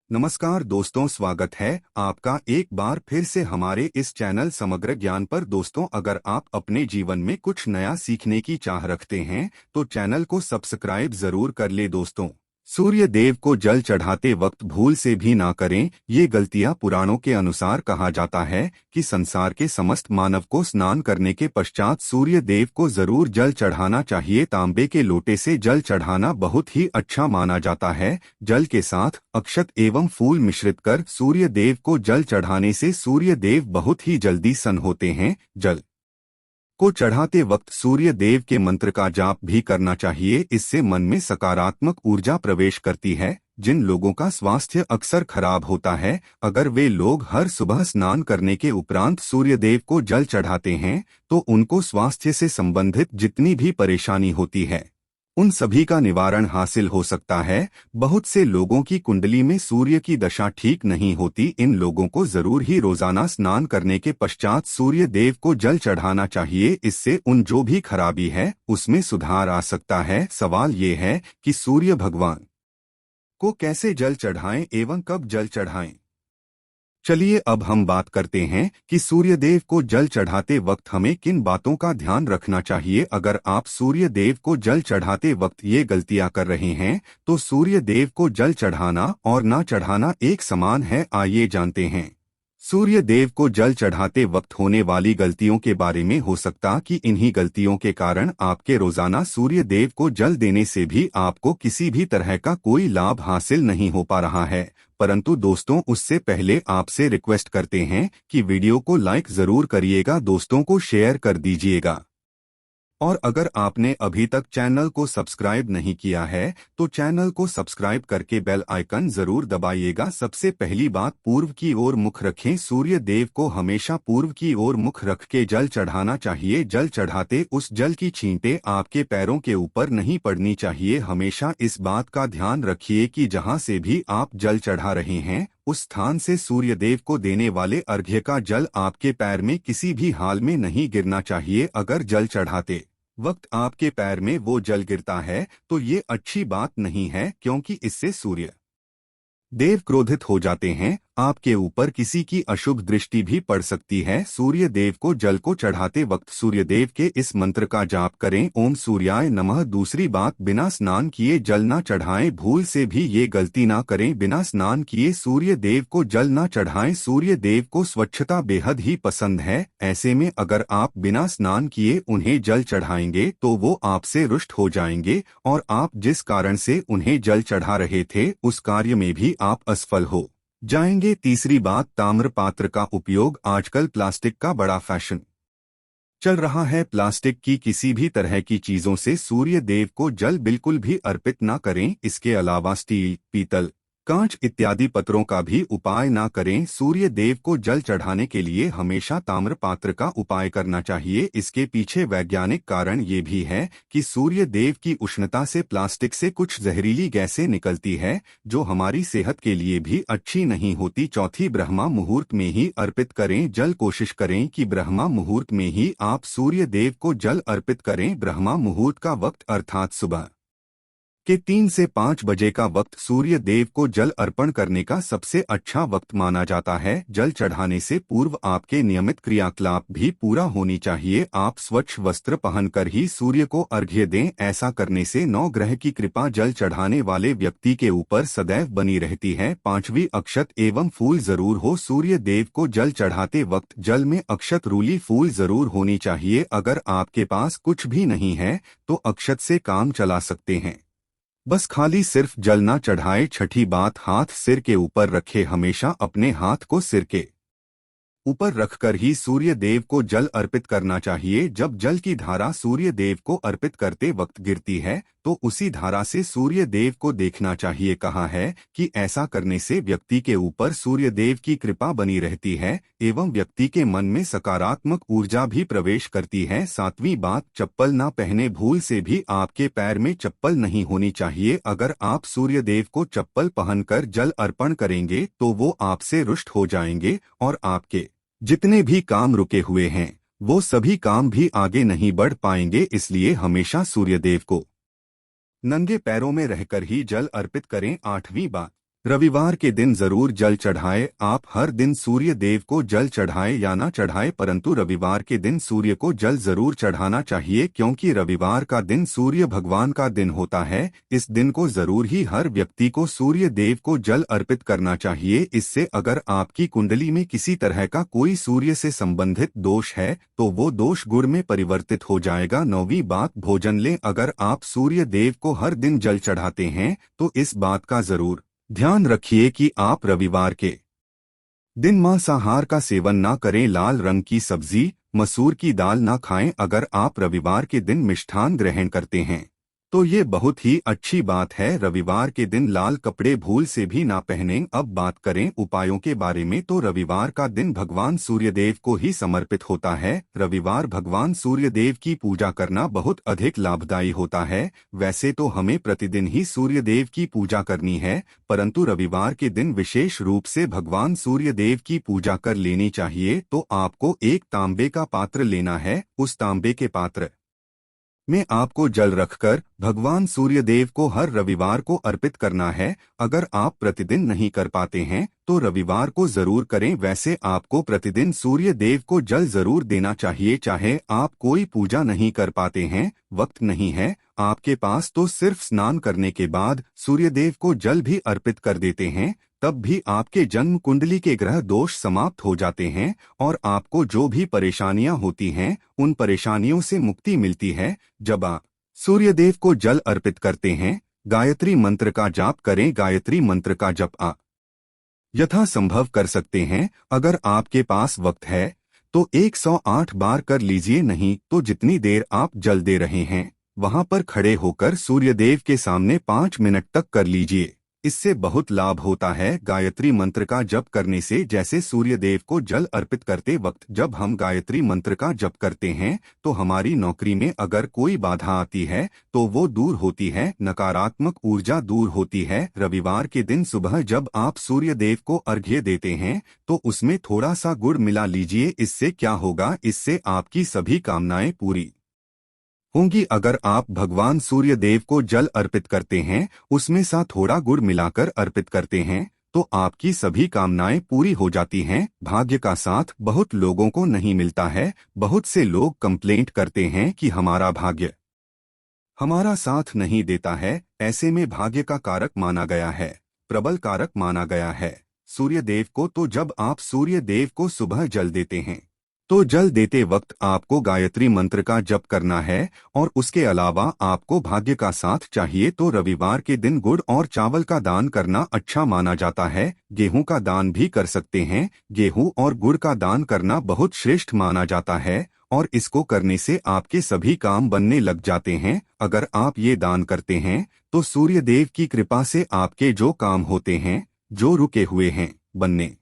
नमस्कार दोस्तों, स्वागत है आपका एक बार फिर से हमारे इस चैनल समग्र ज्ञान पर। दोस्तों, अगर आप अपने जीवन में कुछ नया सीखने की चाह रखते हैं तो चैनल को सब्सक्राइब जरूर कर ले। दोस्तों, सूर्य देव को जल चढ़ाते वक्त भूल से भी ना करें ये गलतियां। पुराणों के अनुसार कहा जाता है कि संसार के समस्त मानव को स्नान करने के पश्चात सूर्य देव को जरूर जल चढ़ाना चाहिए। तांबे के लोटे से जल चढ़ाना बहुत ही अच्छा माना जाता है। जल के साथ अक्षत एवं फूल मिश्रित कर सूर्य देव को जल चढ़ाने से सूर्य देव बहुत ही जल्दी सन्न होते हैं। जल को चढ़ाते वक्त सूर्य देव के मंत्र का जाप भी करना चाहिए। इससे मन में सकारात्मक ऊर्जा प्रवेश करती है। जिन लोगों का स्वास्थ्य अक्सर खराब होता है, अगर वे लोग हर सुबह स्नान करने के उपरांत सूर्य देव को जल चढ़ाते हैं तो उनको स्वास्थ्य से संबंधित जितनी भी परेशानी होती है उन सभी का निवारण हासिल हो सकता है। बहुत से लोगों की कुंडली में सूर्य की दशा ठीक नहीं होती। इन लोगों को जरूर ही रोजाना स्नान करने के पश्चात सूर्य देव को जल चढ़ाना चाहिए। इससे उन जो भी खराबी है उसमें सुधार आ सकता है। सवाल ये है कि सूर्य भगवान को कैसे जल चढ़ाएं एवं कब जल चढ़ाएं। चलिए अब हम बात करते हैं कि सूर्यदेव को जल चढ़ाते वक्त हमें किन बातों का ध्यान रखना चाहिए। अगर आप सूर्यदेव को जल चढ़ाते वक्त ये गलतियां कर रहे हैं तो सूर्यदेव को जल चढ़ाना और ना चढ़ाना एक समान है। आइए जानते हैं सूर्य देव को जल चढ़ाते वक्त होने वाली गलतियों के बारे में। हो सकता कि इन्हीं गलतियों के कारण आपके रोजाना सूर्य देव को जल देने से भी आपको किसी भी तरह का कोई लाभ हासिल नहीं हो पा रहा है। परंतु दोस्तों, उससे पहले आपसे रिक्वेस्ट करते हैं कि वीडियो को लाइक जरूर करिएगा, दोस्तों को शेयर कर दीजिएगा। और अगर आपने अभी तक चैनल को सब्सक्राइब नहीं किया है तो चैनल को सब्सक्राइब करके बेल आइकन जरूर दबाइएगा। सबसे पहली बात, पूर्व की ओर मुख रखें। सूर्य देव को हमेशा पूर्व की ओर मुख रख के जल चढ़ाना चाहिए। जल चढ़ाते उस जल की छींटे आपके पैरों के ऊपर नहीं पड़नी चाहिए। हमेशा इस बात का ध्यान रखिए कि जहां से भी आप जल चढ़ा रहे हैं उस स्थान से सूर्य देव को देने वाले अर्घ्य का जल आपके पैर में किसी भी हाल में नहीं गिरना चाहिए। अगर जल चढ़ाते वक्त आपके पैर में वो जल गिरता है तो ये अच्छी बात नहीं है, क्योंकि इससे सूर्य देव क्रोधित हो जाते हैं। आपके ऊपर किसी की अशुभ दृष्टि भी पड़ सकती है। सूर्य देव को जल को चढ़ाते वक्त सूर्य देव के इस मंत्र का जाप करें, ओम सूर्याय नमः। दूसरी बात, बिना स्नान किए जल ना चढ़ाएं। भूल से भी ये गलती ना करें, बिना स्नान किए सूर्य देव को जल ना चढ़ाएं। सूर्य देव को स्वच्छता बेहद ही पसंद है। ऐसे में अगर आप बिना स्नान किए उन्हें जल चढ़ाएंगे तो वो आपसे रुष्ट हो जाएंगे और आप जिस कारण से उन्हें जल चढ़ा रहे थे उस कार्य में भी आप असफल हो जाएंगे। तीसरी बात, ताम्र पात्र का उपयोग। आजकल प्लास्टिक का बड़ा फैशन चल रहा है। प्लास्टिक की किसी भी तरह की चीजों से सूर्य देव को जल बिल्कुल भी अर्पित ना करें। इसके अलावा स्टील, पीतल, कांच इत्यादि पत्रों का भी उपाय ना करें। सूर्य देव को जल चढ़ाने के लिए हमेशा ताम्र पात्र का उपाय करना चाहिए। इसके पीछे वैज्ञानिक कारण ये भी है कि सूर्य देव की उष्णता से प्लास्टिक से कुछ जहरीली गैसें निकलती है जो हमारी सेहत के लिए भी अच्छी नहीं होती। चौथी, ब्रह्मा मुहूर्त में ही अर्पित करें जल। कोशिश करें कि ब्रह्मा मुहूर्त में ही आप सूर्य देव को जल अर्पित करें। ब्रह्मा मुहूर्त का वक्त अर्थात सुबह के 3 से 5 बजे का वक्त सूर्य देव को जल अर्पण करने का सबसे अच्छा वक्त माना जाता है। जल चढ़ाने से पूर्व आपके नियमित क्रियाकलाप भी पूरा होनी चाहिए। आप स्वच्छ वस्त्र पहनकर ही सूर्य को अर्घ्य दें। ऐसा करने से नौ ग्रह की कृपा जल चढ़ाने वाले व्यक्ति के ऊपर सदैव बनी रहती है। पांचवी, अक्षत एवं फूल जरूर हो। सूर्य देव को जल चढ़ाते वक्त जल में अक्षत रूली फूल जरूर होनी चाहिए। अगर आपके पास कुछ भी नहीं है तो अक्षत से काम चला सकते हैं, बस खाली सिर्फ जल ना चढ़ाए। छठी बात, हाथ सिर के ऊपर रखे। हमेशा अपने हाथ को सिर के ऊपर रखकर ही सूर्य देव को जल अर्पित करना चाहिए। जब जल की धारा सूर्य देव को अर्पित करते वक्त गिरती है तो उसी धारा से सूर्य देव को देखना चाहिए। कहा है कि ऐसा करने से व्यक्ति के ऊपर सूर्य देव की कृपा बनी रहती है एवं व्यक्ति के मन में सकारात्मक ऊर्जा भी प्रवेश करती है। सातवीं बात, चप्पल ना पहने। भूल से भी आपके पैर में चप्पल नहीं होनी चाहिए। अगर आप सूर्य देव को चप्पल पहनकर जल अर्पण करेंगे तो वो आपसे रुष्ट हो जाएंगे और आपके जितने भी काम रुके हुए हैं वो सभी काम भी आगे नहीं बढ़ पाएंगे। इसलिए हमेशा सूर्यदेव को नंगे पैरों में रहकर ही जल अर्पित करें। आठवीं बात, रविवार के दिन जरूर जल चढ़ाए। आप हर दिन सूर्य देव को जल चढ़ाए या ना चढ़ाए, परंतु रविवार के दिन सूर्य को जल जरूर चढ़ाना चाहिए, क्योंकि रविवार का दिन सूर्य भगवान का दिन होता है। इस दिन को जरूर ही हर व्यक्ति को सूर्य देव को जल अर्पित करना चाहिए। इससे अगर आपकी कुंडली में किसी तरह का कोई सूर्य से संबंधित दोष है तो वो दोष गुण में परिवर्तित हो जाएगा। 9वीं बात, भोजन लें। अगर आप सूर्य देव को हर दिन जल चढ़ाते हैं तो इस बात का जरूर ध्यान रखिए कि आप रविवार के दिन मांसाहार का सेवन ना करें। लाल रंग की सब्जी, मसूर की दाल ना खाएं। अगर आप रविवार के दिन मिष्ठान ग्रहण करते हैं तो ये बहुत ही अच्छी बात है। रविवार के दिन लाल कपड़े भूल से भी ना पहनें। अब बात करें उपायों के बारे में, तो रविवार का दिन भगवान सूर्यदेव को ही समर्पित होता है। रविवार भगवान सूर्यदेव की पूजा करना बहुत अधिक लाभदायी होता है। वैसे तो हमें प्रतिदिन ही सूर्यदेव की पूजा करनी है, परंतु रविवार के दिन विशेष रूप से भगवान सूर्यदेव की पूजा कर लेनी चाहिए। तो आपको एक तांबे का पात्र लेना है। उस तांबे के पात्र में आपको जल रखकर भगवान सूर्यदेव को हर रविवार को अर्पित करना है। अगर आप प्रतिदिन नहीं कर पाते हैं तो रविवार को जरूर करें। वैसे आपको प्रतिदिन सूर्य देव को जल जरूर देना चाहिए। चाहे आप कोई पूजा नहीं कर पाते हैं, वक्त नहीं है आपके पास, तो सिर्फ स्नान करने के बाद सूर्यदेव को जल भी अर्पित कर देते हैं, तब भी आपके जन्म कुंडली के ग्रह दोष समाप्त हो जाते हैं और आपको जो भी परेशानियां होती हैं उन परेशानियों से मुक्ति मिलती है। जब आप सूर्यदेव को जल अर्पित करते हैं, गायत्री मंत्र का जाप करें। गायत्री मंत्र का जप आप यथासंभव कर सकते हैं। अगर आपके पास वक्त है तो 108 बार कर लीजिए, नहीं तो जितनी देर आप जल दे रहे हैं वहां पर खड़े होकर सूर्यदेव के सामने 5 मिनट तक कर लीजिए। इससे बहुत लाभ होता है। गायत्री मंत्र का जप करने से, जैसे सूर्यदेव को जल अर्पित करते वक्त जब हम गायत्री मंत्र का जप करते हैं तो हमारी नौकरी में अगर कोई बाधा आती है तो वो दूर होती है, नकारात्मक ऊर्जा दूर होती है। रविवार के दिन सुबह जब आप सूर्यदेव को अर्घ्य देते हैं तो उसमें थोड़ा सा गुड़ मिला लीजिए। इससे क्या होगा, इससे आपकी सभी कामनाएं पूरी होंगी। अगर आप भगवान सूर्य देव को जल अर्पित करते हैं, उसमें सा थोड़ा गुड़ मिलाकर अर्पित करते हैं, तो आपकी सभी कामनाएं पूरी हो जाती हैं। भाग्य का साथ बहुत लोगों को नहीं मिलता है। बहुत से लोग कंप्लेंट करते हैं कि हमारा भाग्य हमारा साथ नहीं देता है। ऐसे में भाग्य का कारक माना गया है, प्रबल कारक माना गया है सूर्य देव को। तो जब आप सूर्य देव को सुबह जल देते हैं तो जल देते वक्त आपको गायत्री मंत्र का जप करना है और उसके अलावा आपको भाग्य का साथ चाहिए तो रविवार के दिन गुड़ और चावल का दान करना अच्छा माना जाता है। गेहूं का दान भी कर सकते हैं। गेहूं और गुड़ का दान करना बहुत श्रेष्ठ माना जाता है और इसको करने से आपके सभी काम बनने लग जाते हैं। अगर आप ये दान करते हैं तो सूर्य देव की कृपा से आपके जो काम होते हैं, जो रुके हुए हैं, बनने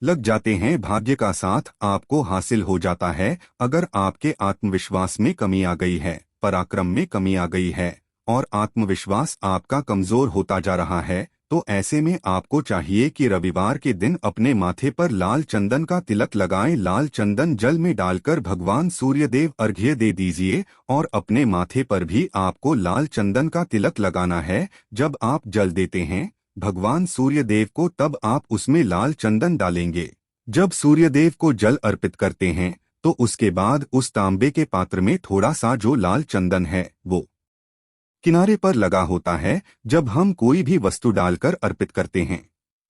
लग जाते हैं। भाग्य का साथ आपको हासिल हो जाता है। अगर आपके आत्मविश्वास में कमी आ गई है, पराक्रम में कमी आ गई है और आत्मविश्वास आपका कमजोर होता जा रहा है, तो ऐसे में आपको चाहिए कि रविवार के दिन अपने माथे पर लाल चंदन का तिलक लगाएं। लाल चंदन जल में डालकर भगवान सूर्यदेव अर्घ्य दे दीजिए और अपने माथे पर भी आपको लाल चंदन का तिलक लगाना है। जब आप जल देते हैं भगवान सूर्यदेव को, तब आप उसमें लाल चंदन डालेंगे। जब सूर्यदेव को जल अर्पित करते हैं तो उसके बाद उस तांबे के पात्र में थोड़ा सा जो लाल चंदन है वो किनारे पर लगा होता है। जब हम कोई भी वस्तु डालकर अर्पित करते हैं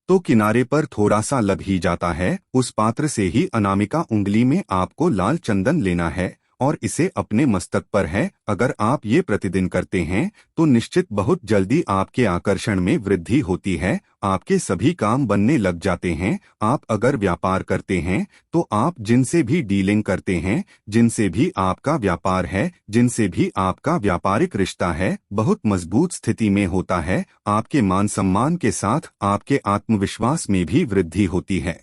तो किनारे पर थोड़ा सा लग ही जाता है। उस पात्र से ही अनामिका उंगली में आपको लाल चंदन लेना है और इसे अपने मस्तक पर है। अगर आप ये प्रतिदिन करते हैं तो निश्चित बहुत जल्दी आपके आकर्षण में वृद्धि होती है, आपके सभी काम बनने लग जाते हैं। आप अगर व्यापार करते हैं तो आप जिनसे भी डीलिंग करते हैं, जिनसे भी आपका व्यापार है, जिनसे भी आपका व्यापारिक रिश्ता है, बहुत मजबूत स्थिति में होता है। आपके मान सम्मान के साथ आपके आत्मविश्वास में भी वृद्धि होती है।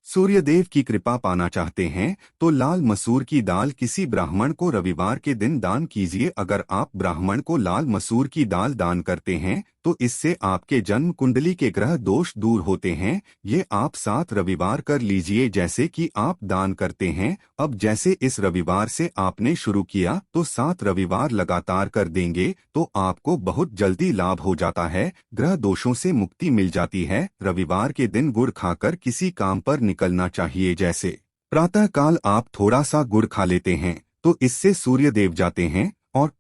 सूर्यदेव की कृपा पाना चाहते हैं तो लाल मसूर की दाल किसी ब्राह्मण को रविवार के दिन दान कीजिए। अगर आप ब्राह्मण को लाल मसूर की दाल दान करते हैं तो तो इससे आपके जन्म कुंडली के ग्रह दोष दूर होते हैं। ये आप 7 रविवार कर लीजिए जैसे कि आप दान करते हैं। अब जैसे इस रविवार से आपने शुरू किया तो 7 रविवार लगातार कर देंगे तो आपको बहुत जल्दी लाभ हो जाता है, ग्रह दोषों से मुक्ति मिल जाती है। रविवार के दिन गुड़ खाकर किसी काम पर निकलना चाहिए, जैसे प्रातः काल आप थोड़ा सा गुड़ खा लेते हैं तो इससे सूर्य देव जाते हैं। और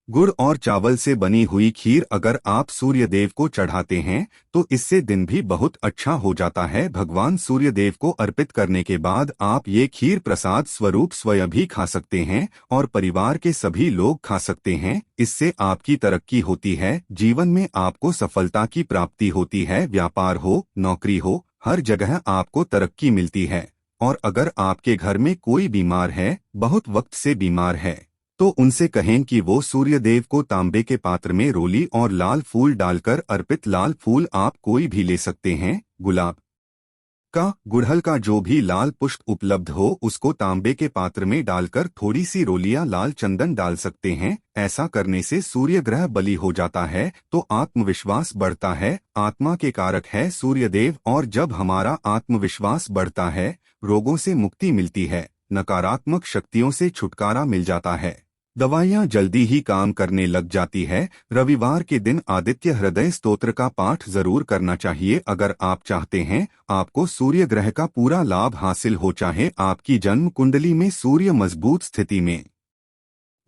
गुड़ और चावल से बनी हुई खीर अगर आप सूर्य देव को चढ़ाते हैं तो इससे दिन भी बहुत अच्छा हो जाता है। भगवान सूर्य देव को अर्पित करने के बाद आप ये खीर प्रसाद स्वरूप स्वयं भी खा सकते हैं और परिवार के सभी लोग खा सकते हैं। इससे आपकी तरक्की होती है, जीवन में आपको सफलता की प्राप्ति होती है। व्यापार हो, नौकरी हो, हर जगह आपको तरक्की मिलती है। और अगर आपके घर में कोई बीमार है, बहुत वक्त से बीमार है, तो उनसे कहें कि वो सूर्य देव को तांबे के पात्र में रोली और लाल फूल डालकर अर्पित। लाल फूल आप कोई भी ले सकते हैं, गुलाब का, गुड़हल का, जो भी लाल पुष्प उपलब्ध हो उसको तांबे के पात्र में डालकर थोड़ी सी रोलियां लाल चंदन डाल सकते हैं। ऐसा करने से सूर्य ग्रह बलि हो जाता है तो आत्मविश्वास बढ़ता है। आत्मा के कारक है सूर्य देव, और जब हमारा आत्मविश्वास बढ़ता है रोगों से मुक्ति मिलती है, नकारात्मक शक्तियों से छुटकारा मिल जाता है, दवाइयाँ जल्दी ही काम करने लग जाती है। रविवार के दिन आदित्य हृदय स्तोत्र का पाठ जरूर करना चाहिए अगर आप चाहते हैं आपको सूर्य ग्रह का पूरा लाभ हासिल हो। चाहे आपकी जन्म कुंडली में सूर्य मजबूत स्थिति में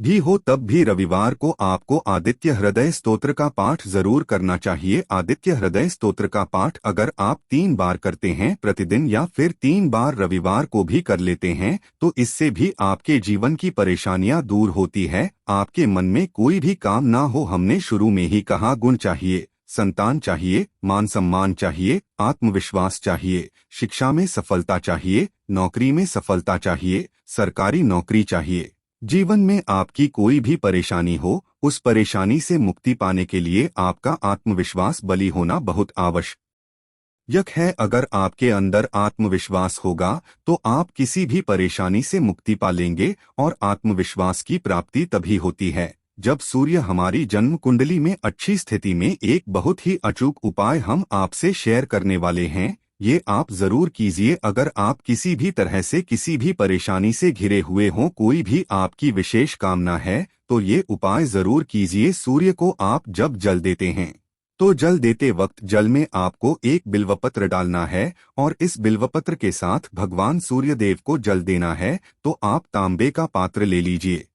भी हो तब भी रविवार को आपको आदित्य हृदय स्तोत्र का पाठ जरूर करना चाहिए। आदित्य हृदय स्तोत्र का पाठ अगर आप 3 बार करते हैं प्रतिदिन या फिर 3 बार रविवार को भी कर लेते हैं तो इससे भी आपके जीवन की परेशानियां दूर होती है। आपके मन में कोई भी काम ना हो, हमने शुरू में ही कहा, गुण चाहिए, संतान चाहिए, मान सम्मान चाहिए, आत्मविश्वास चाहिए, शिक्षा में सफलता चाहिए, नौकरी में सफलता चाहिए, सरकारी नौकरी चाहिए। जीवन में आपकी कोई भी परेशानी हो, उस परेशानी से मुक्ति पाने के लिए आपका आत्मविश्वास बली होना बहुत आवश्यक है। अगर आपके अंदर आत्मविश्वास होगा तो आप किसी भी परेशानी से मुक्ति पा लेंगे। और आत्मविश्वास की प्राप्ति तभी होती है जब सूर्य हमारी जन्म कुंडली में अच्छी स्थिति में। एक बहुत ही अचूक उपाय हम आपसे शेयर करने वाले हैं, ये आप जरूर कीजिए। अगर आप किसी भी तरह से किसी भी परेशानी से घिरे हुए हों, कोई भी आपकी विशेष कामना है तो ये उपाय जरूर कीजिए। सूर्य को आप जब जल देते हैं तो जल देते वक्त जल में आपको एक बिल्वपत्र डालना है और इस बिल्वपत्र के साथ भगवान सूर्य देव को जल देना है। तो आप तांबे का पात्र ले लीजिए,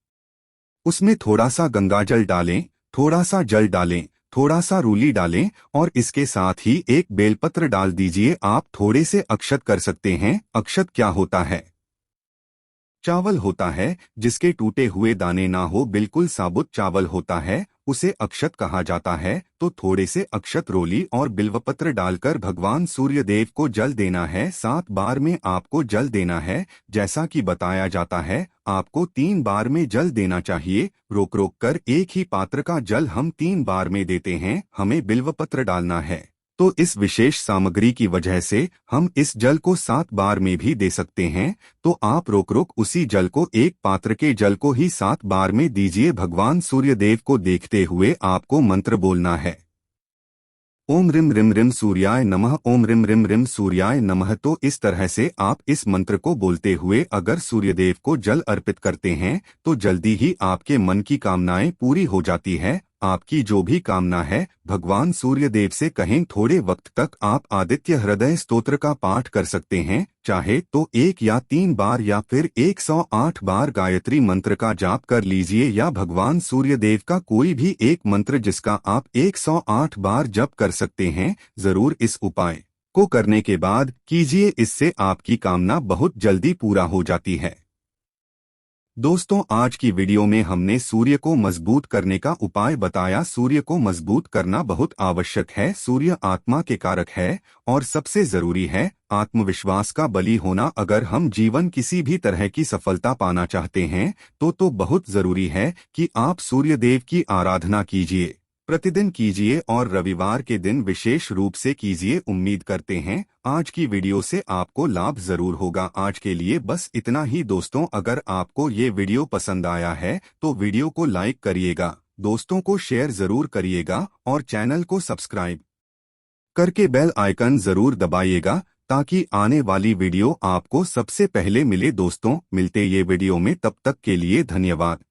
उसमें थोड़ा सा गंगाजल डालें, थोड़ा सा जल डालें, थोड़ा सा रूली डालें और इसके साथ ही एक बेलपत्र डाल दीजिए। आप थोड़े से अक्षत कर सकते हैं। अक्षत क्या होता है? चावल होता है जिसके टूटे हुए दाने ना हो, बिल्कुल साबुत चावल होता है, उसे अक्षत कहा जाता है। तो थोड़े से अक्षत, रोली और बिल्वपत्र डालकर भगवान सूर्य देव को जल देना है। 7 बार में आपको जल देना है। जैसा कि बताया जाता है आपको 3 बार में जल देना चाहिए। रोक रोक कर एक ही पात्र का जल हम 3 बार में देते हैं, हमें बिल्वपत्र डालना है। तो इस विशेष सामग्री की वजह से हम इस जल को 7 बार में भी दे सकते हैं। तो आप रोक रोक उसी जल को, एक पात्र के जल को ही 7 बार में दीजिए। भगवान सूर्य देव को देखते हुए आपको मंत्र बोलना है, ओम रिम रिम रिम सूर्याय नमः, ओम रिम रिम रिम सूर्याय नमः। तो इस तरह से आप इस मंत्र को बोलते हुए अगर सूर्यदेव को जल अर्पित करते हैं तो जल्दी ही आपके मन की कामनाएं पूरी हो जाती है। आपकी जो भी कामना है भगवान सूर्यदेव से कहें। थोड़े वक्त तक आप आदित्य हृदय स्तोत्र का पाठ कर सकते हैं, चाहे तो 1 या 3 बार या फिर 108 बार गायत्री मंत्र का जाप कर लीजिए या भगवान सूर्यदेव का कोई भी एक मंत्र जिसका आप 108 बार जप कर सकते हैं। जरूर इस उपाय को करने के बाद कीजिए, इससे आपकी कामना बहुत जल्दी पूरा हो जाती है। दोस्तों, आज की वीडियो में हमने सूर्य को मजबूत करने का उपाय बताया। सूर्य को मजबूत करना बहुत आवश्यक है। सूर्य आत्मा के कारक है और सबसे जरूरी है आत्मविश्वास का बली होना। अगर हम जीवन किसी भी तरह की सफलता पाना चाहते हैं तो बहुत जरूरी है कि आप सूर्यदेव की आराधना कीजिए, प्रतिदिन कीजिए और रविवार के दिन विशेष रूप से कीजिए। उम्मीद करते हैं आज की वीडियो से आपको लाभ जरूर होगा। आज के लिए बस इतना ही दोस्तों। अगर आपको ये वीडियो पसंद आया है तो वीडियो को लाइक करिएगा, दोस्तों को शेयर जरूर करिएगा और चैनल को सब्सक्राइब करके बेल आइकन जरूर दबाइएगा ताकि आने वाली वीडियो आपको सबसे पहले मिले। दोस्तों मिलते ये वीडियो में, तब तक के लिए धन्यवाद।